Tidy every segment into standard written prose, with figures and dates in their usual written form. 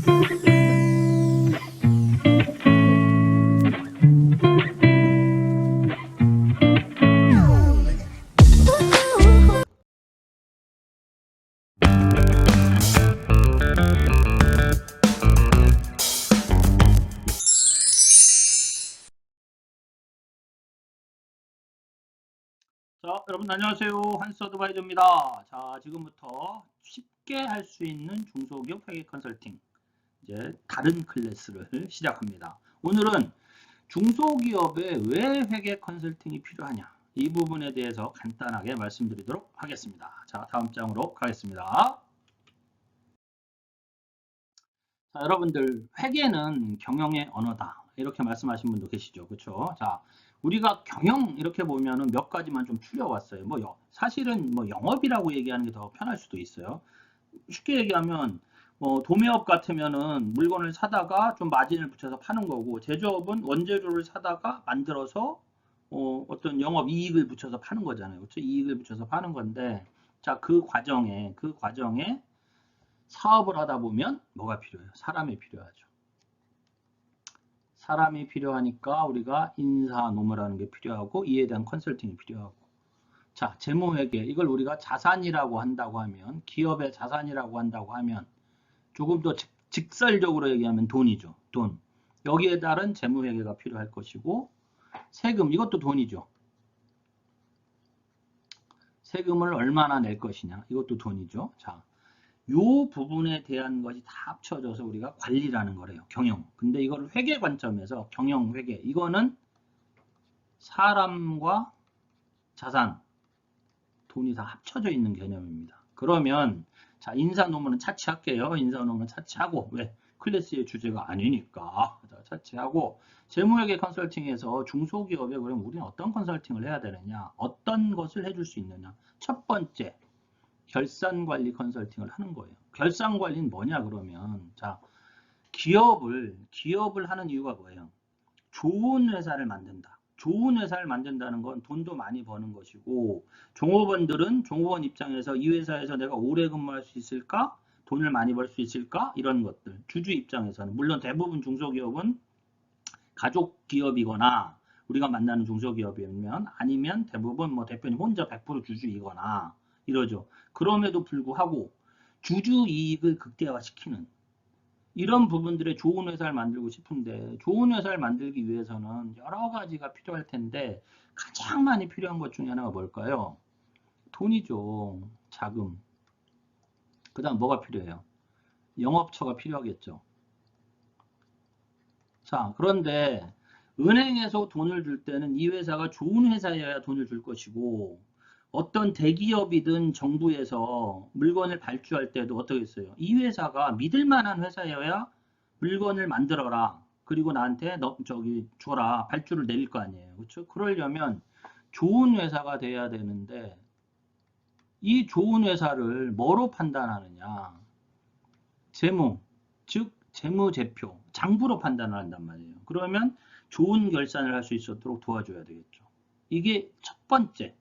자, 여러분 안녕하세요. 한스 어드바이저입니다. 자, 지금부터 쉽게 할 수 있는 중소기업 회계 컨설팅, 이제 다른 클래스를 시작합니다. 오늘은 중소기업에 왜 회계 컨설팅이 필요하냐, 이 부분에 대해서 간단하게 말씀드리도록 하겠습니다. 자, 다음 장으로 가겠습니다. 자, 여러분들 회계는 경영의 언어다, 이렇게 말씀하신 분도 계시죠. 그렇죠? 자, 우리가 경영 이렇게 보면은 몇 가지만 좀 추려왔어요. 사실은 영업이라고 얘기하는 게 더 편할 수도 있어요. 쉽게 얘기하면 도매업 같으면은 물건을 사다가 좀 마진을 붙여서 파는 거고, 제조업은 원재료를 사다가 만들어서 어떤 영업 이익을 붙여서 파는 거잖아요. 그렇죠? 이익을 붙여서 파는 건데, 자, 그 과정에 사업을 하다 보면 뭐가 필요해요? 사람이 필요하죠. 사람이 필요하니까 우리가 인사 노무라는 게 필요하고, 이에 대한 컨설팅이 필요하고. 자, 재무회계, 이걸 우리가 자산이라고 한다고 하면, 기업의 자산이라고 한다고 하면, 조금 더 직설적으로 얘기하면 돈이죠. 돈. 여기에 따른 재무회계가 필요할 것이고, 세금, 이것도 돈이죠. 세금을 얼마나 낼 것이냐, 이것도 돈이죠. 자, 요 부분에 대한 것이 다 합쳐져서 우리가 관리라는 거래요. 경영. 근데 이걸 회계 관점에서 경영 회계, 이거는 사람과 자산, 돈이 다 합쳐져 있는 개념입니다. 그러면 자, 인사노무는 차치할게요. 인사노무는 차치하고, 왜? 클래스의 주제가 아니니까. 자, 차치하고, 재무회계 컨설팅에서 중소기업에 그럼 우리는 어떤 컨설팅을 해야 되느냐, 어떤 것을 해줄 수 있느냐. 첫 번째, 결산관리 컨설팅을 하는 거예요. 결산관리는 뭐냐 그러면, 자, 기업을 하는 이유가 뭐예요? 좋은 회사를 만든다. 좋은 회사를 만든다는 건 돈도 많이 버는 것이고, 종업원들은 종업원 입장에서 이 회사에서 내가 오래 근무할 수 있을까? 돈을 많이 벌 수 있을까? 이런 것들. 주주 입장에서는. 물론 대부분 중소기업은 가족 기업이거나, 우리가 만나는 중소기업이면, 아니면 대부분 대표님 혼자 100% 주주이거나 이러죠. 그럼에도 불구하고 주주 이익을 극대화시키는 이런 부분들의 좋은 회사를 만들고 싶은데, 좋은 회사를 만들기 위해서는 여러 가지가 필요할 텐데, 가장 많이 필요한 것 중에 하나가 뭘까요? 돈이죠. 자금. 그 다음 뭐가 필요해요? 영업처가 필요하겠죠. 자, 그런데 은행에서 돈을 줄 때는 이 회사가 좋은 회사여야 돈을 줄 것이고, 어떤 대기업이든 정부에서 물건을 발주할 때도 어떻게 했어요? 이 회사가 믿을 만한 회사여야 물건을 만들어라, 그리고 나한테 너 저기 줘라, 발주를 내릴 거 아니에요. 그렇죠? 그러려면 좋은 회사가 돼야 되는데, 이 좋은 회사를 뭐로 판단하느냐? 재무, 즉 재무제표, 장부로 판단을 한단 말이에요. 그러면 좋은 결산을 할 수 있도록 도와줘야 되겠죠. 이게 첫 번째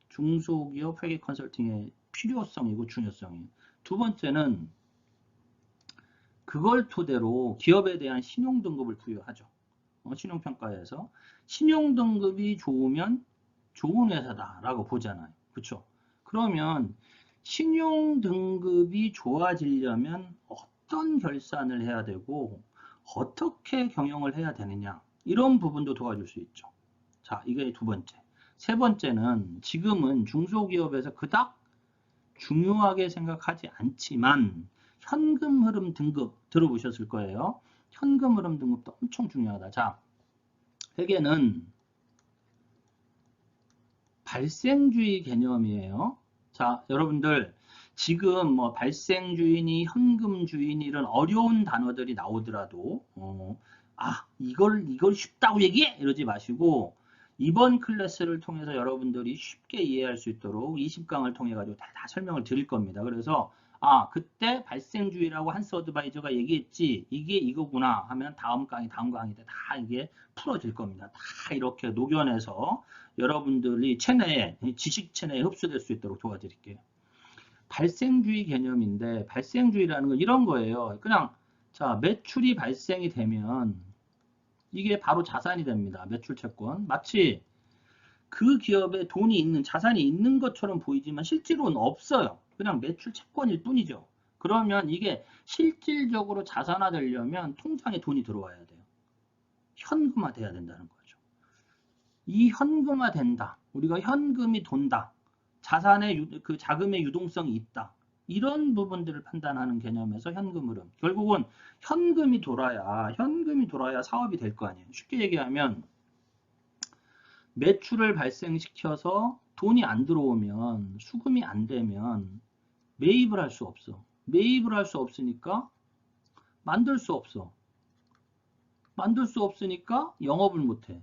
중소기업 회계 컨설팅의 필요성이고 중요성이에요. 두 번째는 그걸 토대로 기업에 대한 신용등급을 부여하죠. 신용평가에서 신용등급이 좋으면 좋은 회사다라고 보잖아요. 그렇죠? 그러면 신용등급이 좋아지려면 어떤 결산을 해야 되고 어떻게 경영을 해야 되느냐, 이런 부분도 도와줄 수 있죠. 자, 이게 두 번째. 세 번째는 지금은 중소기업에서 그닥 중요하게 생각하지 않지만 현금 흐름 등급 들어보셨을 거예요. 현금 흐름 등급도 엄청 중요하다. 자, 회계는 발생주의 개념이에요. 자, 여러분들 지금 발생주의니 현금주의니 이런 어려운 단어들이 나오더라도 이걸 쉽다고 얘기해 이러지 마시고, 이번 클래스를 통해서 여러분들이 쉽게 이해할 수 있도록 20강을 통해 가지고 다 설명을 드릴 겁니다. 그래서 그때 발생주의라고 한스 어드바이저가 얘기했지, 이게 이거구나 하면 다음 강의 때 다 이게 풀어질 겁니다. 다 이렇게 녹여내서 여러분들이 지식 체내에 흡수될 수 있도록 도와드릴게요. 발생주의 개념인데, 발생주의라는 건 이런 거예요. 그냥 자, 매출이 발생이 되면 이게 바로 자산이 됩니다. 매출 채권. 마치 그 기업에 돈이 있는, 자산이 있는 것처럼 보이지만 실제로는 없어요. 그냥 매출 채권일 뿐이죠. 그러면 이게 실질적으로 자산화되려면 통장에 돈이 들어와야 돼요. 현금화돼야 된다는 거죠. 이 현금화된다. 우리가 현금이 돈다. 자산의 그 자금의 유동성이 있다. 이런 부분들을 판단하는 개념에서 현금 흐름. 결국은 현금이 돌아야 사업이 될 거 아니에요. 쉽게 얘기하면 매출을 발생시켜서 돈이 안 들어오면, 수금이 안 되면 매입을 할 수 없어. 매입을 할 수 없으니까 만들 수 없어. 만들 수 없으니까 영업을 못 해.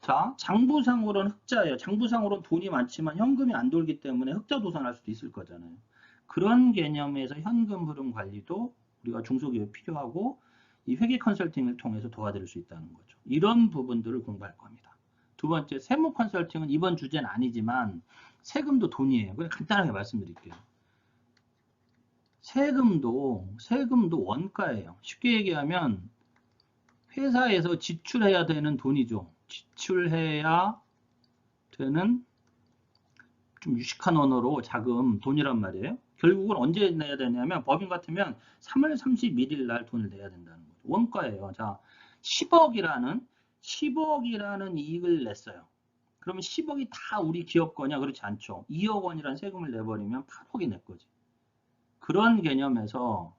자, 장부상으로는 흑자예요. 장부상으로는 돈이 많지만 현금이 안 돌기 때문에 흑자 도산할 수도 있을 거잖아요. 그런 개념에서 현금 흐름 관리도 우리가 중소기업에 필요하고 이 회계 컨설팅을 통해서 도와드릴 수 있다는 거죠. 이런 부분들을 공부할 겁니다. 두 번째, 세무 컨설팅은 이번 주제는 아니지만 세금도 돈이에요. 그냥 간단하게 말씀드릴게요. 세금도 원가예요. 쉽게 얘기하면 회사에서 지출해야 되는 돈이죠. 지출해야 되는, 좀 유식한 언어로 자금, 돈이란 말이에요. 결국은 언제 내야 되냐면 법인 같으면 3월 31일 날 돈을 내야 된다는 거죠. 원가예요. 자, 10억이라는 이익을 냈어요. 그러면 10억이 다 우리 기업 거냐? 그렇지 않죠. 2억 원이라는 세금을 내버리면 8억이 내 거지. 그런 개념에서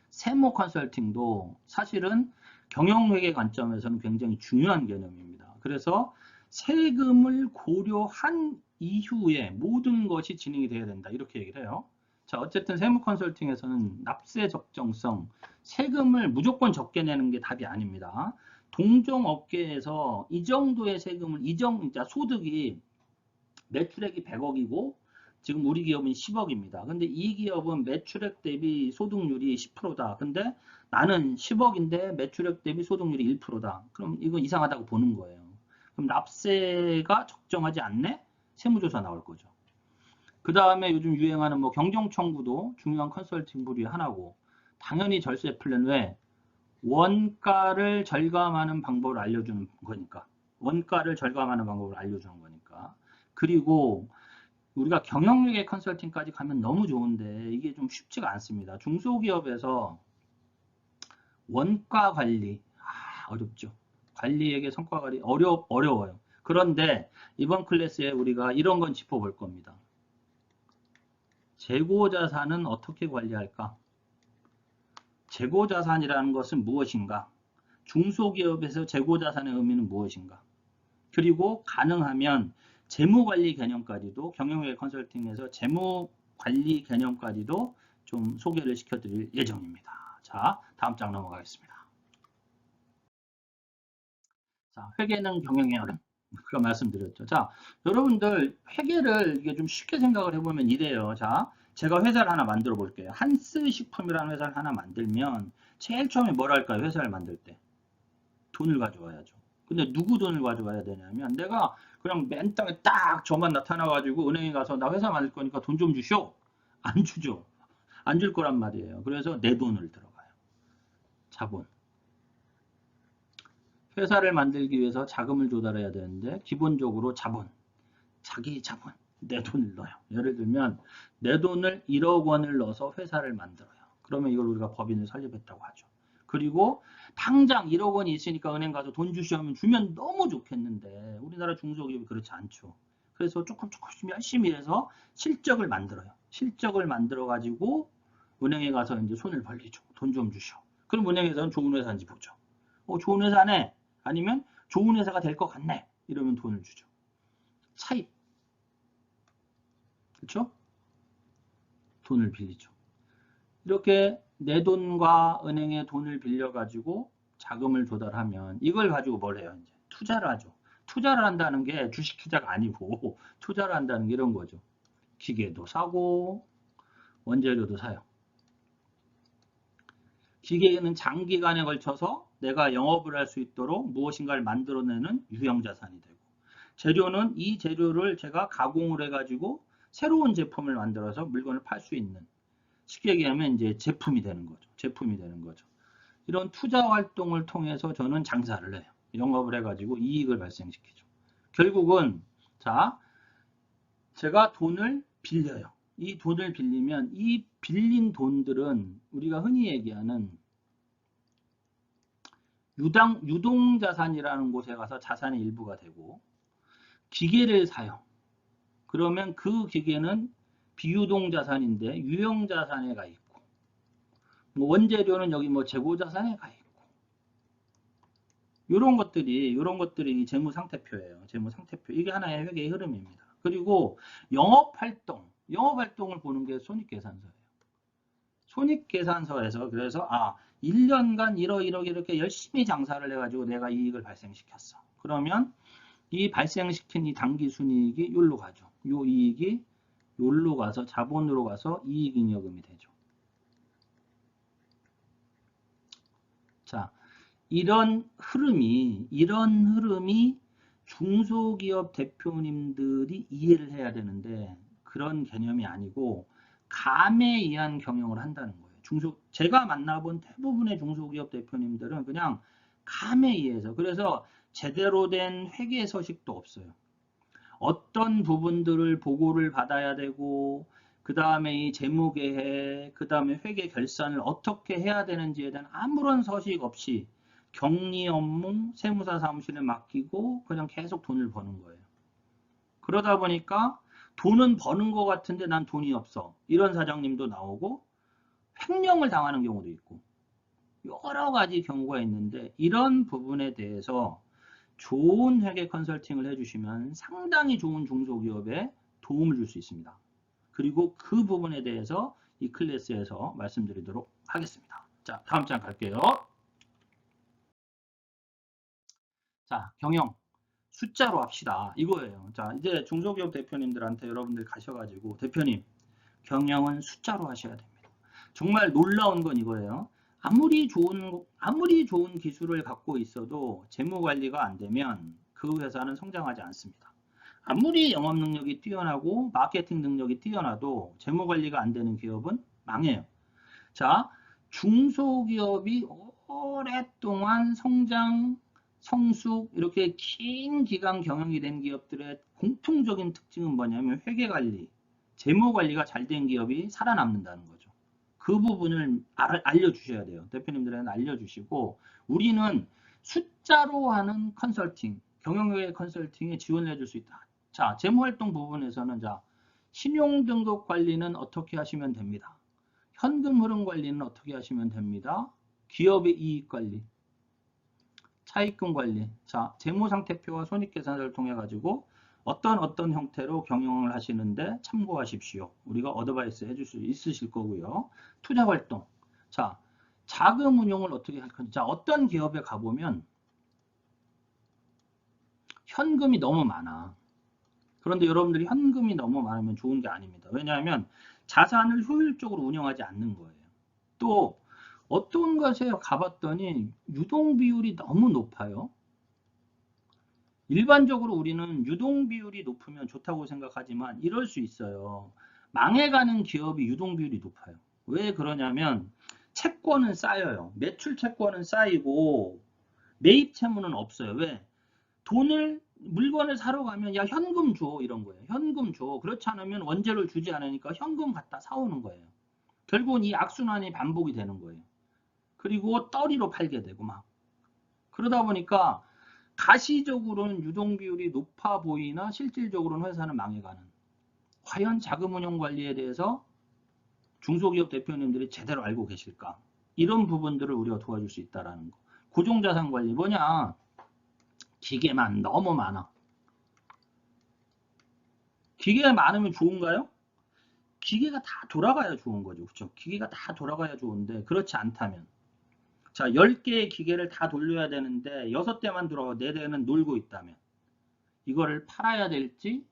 세무 컨설팅도 사실은 경영회계 관점에서는 굉장히 중요한 개념입니다. 그래서 세금을 고려한 이후에 모든 것이 진행이 돼야 된다. 이렇게 얘기를 해요. 자, 어쨌든 세무 컨설팅에서는 납세 적정성, 세금을 무조건 적게 내는 게 답이 아닙니다. 동종업계에서 이 정도의 세금을, 소득이 매출액이 100억이고 지금 우리 기업은 10억입니다. 근데 이 기업은 매출액 대비 소득률이 10%다. 근데 나는 10억인데 매출액 대비 소득률이 1%다. 그럼 이거 이상하다고 보는 거예요. 그럼 납세가 적정하지 않네? 세무조사 나올 거죠. 그 다음에 요즘 유행하는 뭐 경정청구도 중요한 컨설팅 부류의 하나고, 당연히 절세 플랜. 왜? 원가를 절감하는 방법을 알려주는 거니까. 원가를 절감하는 방법을 알려주는 거니까. 그리고 우리가 경영회계 컨설팅까지 가면 너무 좋은데 이게 좀 쉽지가 않습니다. 중소기업에서 원가 관리, 어렵죠. 관리에게 성과 관리 어려워요. 그런데 이번 클래스에 우리가 이런 건 짚어볼 겁니다. 재고자산은 어떻게 관리할까? 재고자산이라는 것은 무엇인가? 중소기업에서 재고자산의 의미는 무엇인가? 그리고 가능하면 재무관리 개념까지도, 경영회계 컨설팅에서 재무관리 개념까지도 좀 소개를 시켜드릴 예정입니다. 자, 다음 장 넘어가겠습니다. 자, 회계는 경영의 어른. 그거 말씀드렸죠. 자, 여러분들 회계를 이게 좀 쉽게 생각을 해보면 이래요. 자, 제가 회사를 하나 만들어 볼게요. 한스 식품이라는 회사를 하나 만들면 제일 처음에 뭘 할까요? 회사를 만들 때 돈을 가져와야죠. 근데 누구 돈을 가져와야 되냐면 내가 그냥 맨 땅에 딱 저만 나타나가지고 은행에 가서 나 회사 만들 거니까 돈 좀 주쇼. 안 주죠. 안 줄 거란 말이에요. 그래서 내 돈을 들어가요. 자본. 회사를 만들기 위해서 자금을 조달해야 되는데 기본적으로 자본, 자기 자본, 내 돈을 넣어요. 예를 들면 내 돈을 1억 원을 넣어서 회사를 만들어요. 그러면 이걸 우리가 법인을 설립했다고 하죠. 그리고 당장 1억 원이 있으니까 은행 가서 돈 주시면 주면 너무 좋겠는데 우리나라 중소기업이 그렇지 않죠. 그래서 조금씩 열심히 해서 실적을 만들어요. 실적을 만들어 가지고 은행에 가서 이제 손을 벌리죠. 돈 좀 주셔. 그럼 은행에서는 좋은 회사인지 보죠. 좋은 회사네. 아니면 좋은 회사가 될 것 같네. 이러면 돈을 주죠. 차입. 그렇죠? 돈을 빌리죠. 이렇게 내 돈과 은행의 돈을 빌려가지고 자금을 조달하면 이걸 가지고 뭘 해요? 이제 투자를 하죠. 투자를 한다는 게 주식 투자가 아니고 투자를 한다는 게 이런 거죠. 기계도 사고 원재료도 사요. 기계는 장기간에 걸쳐서 내가 영업을 할 수 있도록 무엇인가를 만들어내는 유형자산이 되고, 재료는 이 재료를 제가 가공을 해가지고 새로운 제품을 만들어서 물건을 팔 수 있는 쉽게 얘기하면 이제 제품이 되는 거죠. 제품이 되는 거죠. 이런 투자 활동을 통해서 저는 장사를 해요. 영업을 해가지고 이익을 발생시키죠. 결국은 자, 제가 돈을 빌려요. 이 돈을 빌리면 이 빌린 돈들은 우리가 흔히 얘기하는 유동자산이라는 곳에 가서 자산의 일부가 되고 기계를 사요. 그러면 그 기계는 비유동자산인데 유형자산에 가 있고 뭐 원재료는 여기 뭐 재고자산에 가 있고 이런 것들이 재무상태표예요. 재무상태표. 이게 하나의 회계의 흐름입니다. 그리고 영업활동을 보는 게 손익계산서예요. 손익계산서에서 그래서 1년간 이렇게 열심히 장사를 해가지고 내가 이익을 발생시켰어. 그러면 이 발생시킨 이 당기순이익이 여기로 가죠. 이 이익이 여기로 가서 자본으로 가서 이익잉여금이 되죠. 자, 이런 흐름이 중소기업 대표님들이 이해를 해야 되는데 그런 개념이 아니고 감에 의한 경영을 한다는 거예요. 제가 만나본 대부분의 중소기업 대표님들은 그냥 감에 의해서 그래서 제대로 된 회계 서식도 없어요. 어떤 부분들을 보고를 받아야 되고 그 다음에 이 재무계획, 그 다음에 회계 결산을 어떻게 해야 되는지에 대한 아무런 서식 없이 격리 업무 세무사 사무실에 맡기고 그냥 계속 돈을 버는 거예요. 그러다 보니까 돈은 버는 것 같은데 난 돈이 없어. 이런 사장님도 나오고 횡령을 당하는 경우도 있고 여러 가지 경우가 있는데 이런 부분에 대해서 좋은 회계 컨설팅을 해주시면 상당히 좋은 중소기업에 도움을 줄 수 있습니다. 그리고 그 부분에 대해서 이 클래스에서 말씀드리도록 하겠습니다. 자, 다음 장 갈게요. 자, 경영. 숫자로 합시다. 이거예요. 자, 이제 중소기업 대표님들한테 여러분들 가셔가지고 대표님, 경영은 숫자로 하셔야 됩니다. 정말 놀라운 건 이거예요. 아무리 좋은 기술을 갖고 있어도 재무 관리가 안 되면 그 회사는 성장하지 않습니다. 아무리 영업 능력이 뛰어나고 마케팅 능력이 뛰어나도 재무 관리가 안 되는 기업은 망해요. 자, 중소기업이 오랫동안 성장, 성숙 이렇게 긴 기간 경영이 된 기업들의 공통적인 특징은 뭐냐면 회계관리, 재무관리가 잘 된 기업이 살아남는다는 거죠. 그 부분을 알려주셔야 돼요. 대표님들은 알려주시고 우리는 숫자로 하는 컨설팅, 경영회계 컨설팅에 지원을 해줄 수 있다. 자, 재무활동 부분에서는 자, 신용등급 관리는 어떻게 하시면 됩니다. 현금 흐름 관리는 어떻게 하시면 됩니다. 기업의 이익 관리, 차입금 관리. 자, 재무상태표와 손익계산서를 통해 가지고 어떤 형태로 경영을 하시는데 참고하십시오. 우리가 어드바이스 해줄 수 있으실 거고요. 투자 활동. 자, 자금 운용을 어떻게 할 건지. 자, 어떤 기업에 가보면 현금이 너무 많아. 그런데 여러분들이 현금이 너무 많으면 좋은 게 아닙니다. 왜냐하면 자산을 효율적으로 운영하지 않는 거예요. 또 어떤 것에 가봤더니 유동 비율이 너무 높아요. 일반적으로 우리는 유동 비율이 높으면 좋다고 생각하지만 이럴 수 있어요. 망해가는 기업이 유동 비율이 높아요. 왜 그러냐면 채권은 쌓여요. 매출 채권은 쌓이고 매입 채무는 없어요. 왜? 물건을 사러 가면 야 현금 줘 이런 거예요. 현금 줘. 그렇지 않으면 원재료를 주지 않으니까 현금 갖다 사오는 거예요. 결국은 이 악순환이 반복이 되는 거예요. 그리고 떨이로 팔게 되고 막. 그러다 보니까 가시적으로는 유동 비율이 높아 보이나 실질적으로는 회사는 망해가는. 과연 자금운용 관리에 대해서 중소기업 대표님들이 제대로 알고 계실까? 이런 부분들을 우리가 도와줄 수 있다는 거. 고정자산 관리 뭐냐? 기계만 너무 많아. 기계가 많으면 좋은가요? 기계가 다 돌아가야 좋은 거죠. 그렇죠? 기계가 다 돌아가야 좋은데 그렇지 않다면 자, 10개의 기계를 다 돌려야 되는데 6대만 돌아가고 4대는 놀고 있다면 이거를 팔아야 될지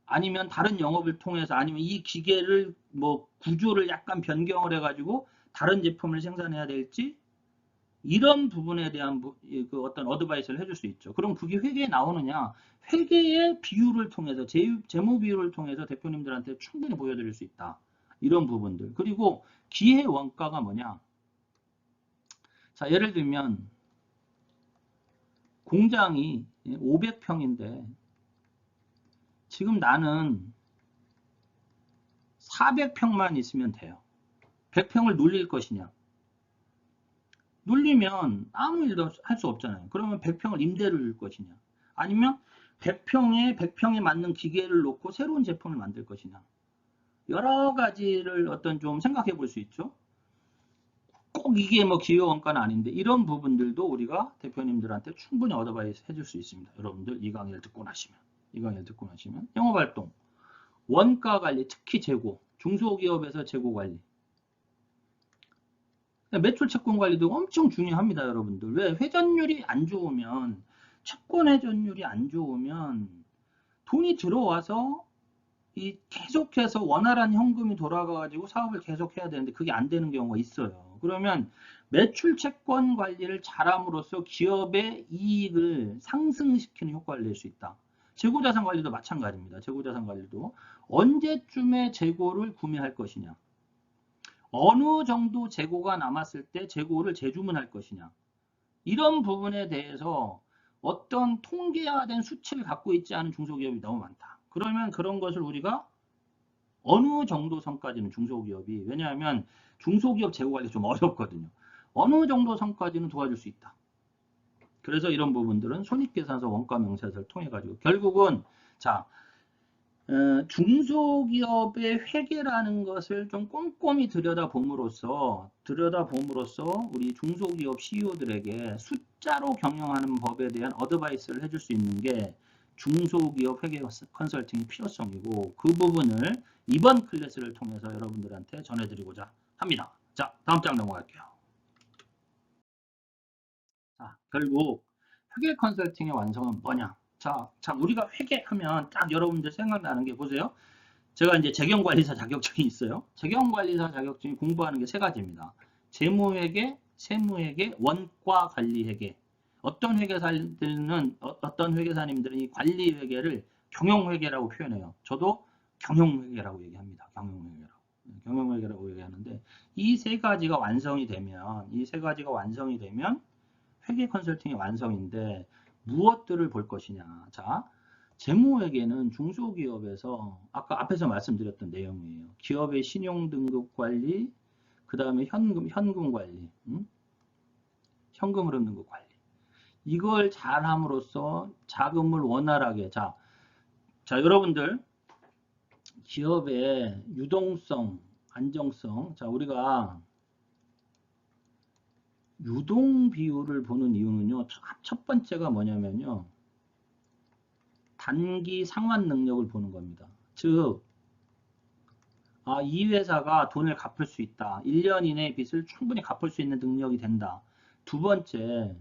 아니면 다른 영업을 통해서 아니면 이 기계를 뭐 구조를 약간 변경을 해가지고 다른 제품을 생산해야 될지 이런 부분에 대한 그 어떤 어드바이스를 해줄 수 있죠. 그럼 그게 회계에 나오느냐? 회계의 비율을 통해서 재무 비율을 통해서 대표님들한테 충분히 보여드릴 수 있다. 이런 부분들. 그리고 기회 원가가 뭐냐? 자, 예를 들면 공장이 500평인데 지금 나는 400평만 있으면 돼요. 100평을 놀릴 것이냐? 놀리면 아무 일도 할 수 없잖아요. 그러면 100평을 임대를 줄 것이냐? 아니면 100평에 맞는 기계를 놓고 새로운 제품을 만들 것이냐? 여러 가지를 어떤 좀 생각해 볼 수 있죠. 꼭 이게 뭐 기회 원가는 아닌데 이런 부분들도 우리가 대표님들한테 충분히 어드바이스 해줄 수 있습니다. 여러분들 이 강의를 듣고 나시면 영업활동, 원가 관리, 특히 재고, 중소기업에서 재고 관리, 매출 채권 관리도 엄청 중요합니다. 여러분들 왜 회전율이 안 좋으면 채권 회전율이 안 좋으면 돈이 들어와서 이 계속해서 원활한 현금이 돌아가가지고 사업을 계속해야 되는데 그게 안 되는 경우가 있어요. 그러면 매출 채권 관리를 잘함으로써 기업의 이익을 상승시키는 효과를 낼 수 있다. 재고자산 관리도 마찬가지입니다. 재고자산 관리도 언제쯤에 재고를 구매할 것이냐, 어느 정도 재고가 남았을 때 재고를 재주문할 것이냐, 이런 부분에 대해서 어떤 통계화된 수치를 갖고 있지 않은 중소기업이 너무 많다. 그러면 그런 것을 우리가 어느 정도 선까지는 중소기업이, 왜냐하면 중소기업 재고 관리 좀 어렵거든요. 어느 정도 선까지는 도와줄 수 있다. 그래서 이런 부분들은 손익계산서 원가 명세서를 통해 가지고 결국은 자, 중소기업의 회계라는 것을 좀 꼼꼼히 들여다봄으로써 우리 중소기업 CEO들에게 숫자로 경영하는 법에 대한 어드바이스를 해줄 수 있는 게 중소기업 회계 컨설팅의 필요성이고, 그 부분을 이번 클래스를 통해서 여러분들한테 전해드리고자 합니다. 자, 다음 장 넘어갈게요. 자, 결국 회계 컨설팅의 완성은 뭐냐? 자, 우리가 회계하면 딱 여러분들 생각나는 게 보세요. 제가 이제 재경관리사 자격증이 있어요. 재경관리사 자격증이 공부하는 게 세 가지입니다. 재무회계, 세무회계, 원가관리회계. 어떤 회계사님들은 이 관리회계를 경영회계라고 표현해요. 저도 경영회계라고 얘기합니다. 경영회계라고 얘기하는데 이 세 가지가 완성이 되면 회계 컨설팅의 완성인데 무엇들을 볼 것이냐. 자, 재무회계는 중소기업에서 아까 앞에서 말씀드렸던 내용이에요. 기업의 신용등급 관리, 그 다음에 현금 관리, 현금 흐름 등급 관리. 이걸 잘 함으로써 자금을 원활하게, 자, 여러분들 기업의 유동성, 안정성, 자, 우리가 유동 비율을 보는 이유는요, 첫 번째가 뭐냐면요, 단기 상환 능력을 보는 겁니다. 즉, 이 회사가 돈을 갚을 수 있다. 1년 이내의 빚을 충분히 갚을 수 있는 능력이 된다. 두 번째,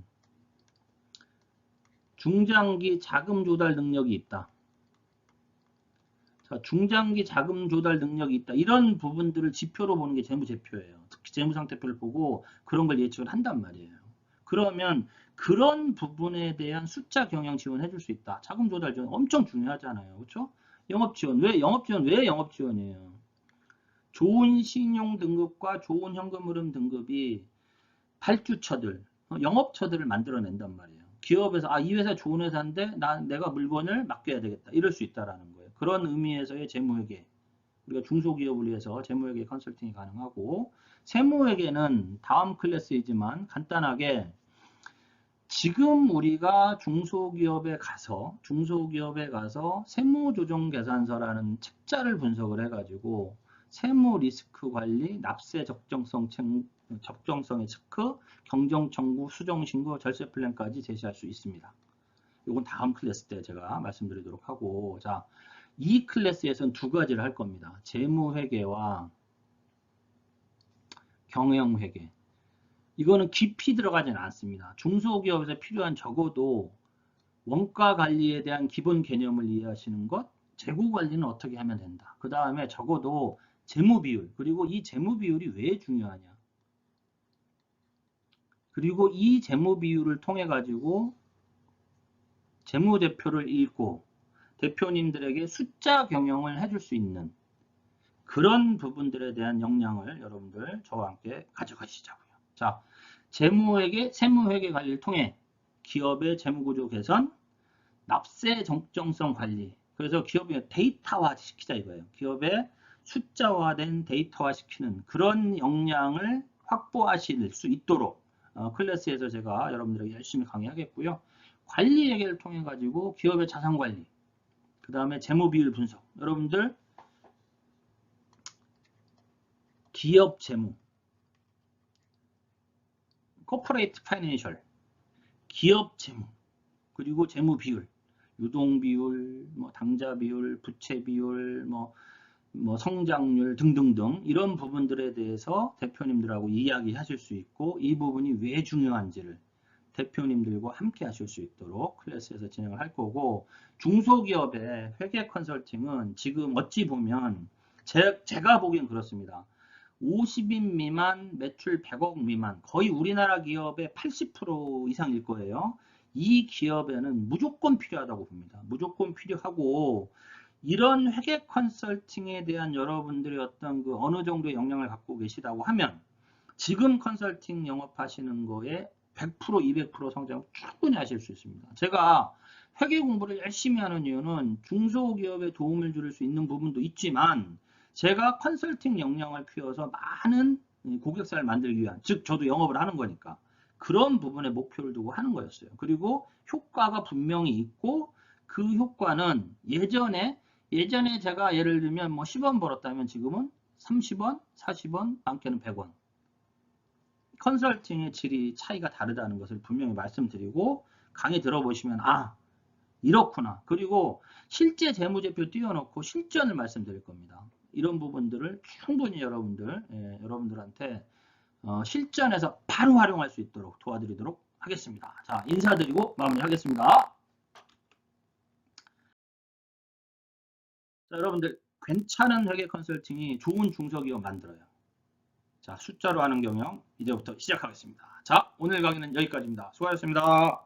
중장기 자금 조달 능력이 있다. 자, 중장기 자금 조달 능력이 있다. 이런 부분들을 지표로 보는 게 재무제표예요. 특히 재무상태표를 보고 그런 걸 예측을 한단 말이에요. 그러면 그런 부분에 대한 숫자 경영 지원해 줄 수 있다. 자금 조달 지원 엄청 중요하잖아요. 그렇죠? 영업 지원. 왜 영업 지원이에요? 좋은 신용 등급과 좋은 현금 흐름 등급이 발주처들, 영업처들을 만들어낸단 말이에요. 기업에서 이 회사 좋은 회사인데 내가 물건을 맡겨야 되겠다. 이럴 수 있다라는 거예요. 그런 의미에서의 재무회계. 우리가 중소기업을 위해서 재무회계 컨설팅이 가능하고, 세무회계는 다음 클래스이지만 간단하게 지금 우리가 중소기업에 가서 세무조정계산서라는 책자를 분석을 해가지고 세무 리스크 관리, 납세 적정성의 체크, 경정 청구, 수정 신고, 절세 플랜까지 제시할 수 있습니다. 이건 다음 클래스 때 제가 말씀드리도록 하고, 자, 이 클래스에서는 두 가지를 할 겁니다. 재무회계와 경영회계. 이거는 깊이 들어가지는 않습니다. 중소기업에서 필요한 적어도 원가 관리에 대한 기본 개념을 이해하시는 것, 재고 관리는 어떻게 하면 된다. 그 다음에 적어도 재무 비율, 그리고 이 재무 비율이 왜 중요하냐. 그리고 이 재무 비율을 통해 가지고 재무제표를 읽고 대표님들에게 숫자 경영을 해줄 수 있는 그런 부분들에 대한 역량을 여러분들 저와 함께 가져가시자고요. 자, 세무회계 관리를 통해 기업의 재무구조 개선, 납세 적정성 관리. 그래서 기업의 데이터화 시키자 이거예요. 기업의 숫자화된 데이터화 시키는 그런 역량을 확보하실 수 있도록 클래스에서 제가 여러분들에게 열심히 강의하겠고요. 관리 회계를 통해 가지고 기업의 자산 관리, 그 다음에 재무 비율 분석. 여러분들 기업 재무, 코퍼레이트 파이낸셜, 기업 재무, 그리고 재무 비율, 유동 비율, 뭐 당좌 비율, 부채 비율, 뭐 성장률 등등등 이런 부분들에 대해서 대표님들하고 이야기하실 수 있고 이 부분이 왜 중요한지를 대표님들과 함께 하실 수 있도록 클래스에서 진행을 할 거고 중소기업의 회계 컨설팅은 지금 어찌 보면 제가 보기엔 그렇습니다. 50인 미만 매출 100억 미만 거의 우리나라 기업의 80% 이상일 거예요. 이 기업에는 무조건 필요하다고 봅니다. 무조건 필요하고 이런 회계 컨설팅에 대한 여러분들의 어떤 그 어느 정도의 역량을 갖고 계시다고 하면 지금 컨설팅 영업하시는 거에 100%, 200% 성장 충분히 하실 수 있습니다. 제가 회계 공부를 열심히 하는 이유는 중소기업에 도움을 줄 수 있는 부분도 있지만 제가 컨설팅 역량을 키워서 많은 고객사를 만들기 위한, 즉 저도 영업을 하는 거니까 그런 부분에 목표를 두고 하는 거였어요. 그리고 효과가 분명히 있고 그 효과는 예전에 제가 예를 들면 뭐 10원 벌었다면 지금은 30원, 40원, 많게는 100원. 컨설팅의 질이 차이가 다르다는 것을 분명히 말씀드리고 강의 들어보시면 아 이렇구나. 그리고 실제 재무제표 띄워놓고 실전을 말씀드릴 겁니다. 이런 부분들을 충분히 여러분들한테 실전에서 바로 활용할 수 있도록 도와드리도록 하겠습니다. 자, 인사드리고 마무리하겠습니다. 자, 여러분들 괜찮은 회계 컨설팅이 좋은 중소기업 만들어요. 자, 숫자로 하는 경영 이제부터 시작하겠습니다. 자, 오늘 강의는 여기까지입니다. 수고하셨습니다.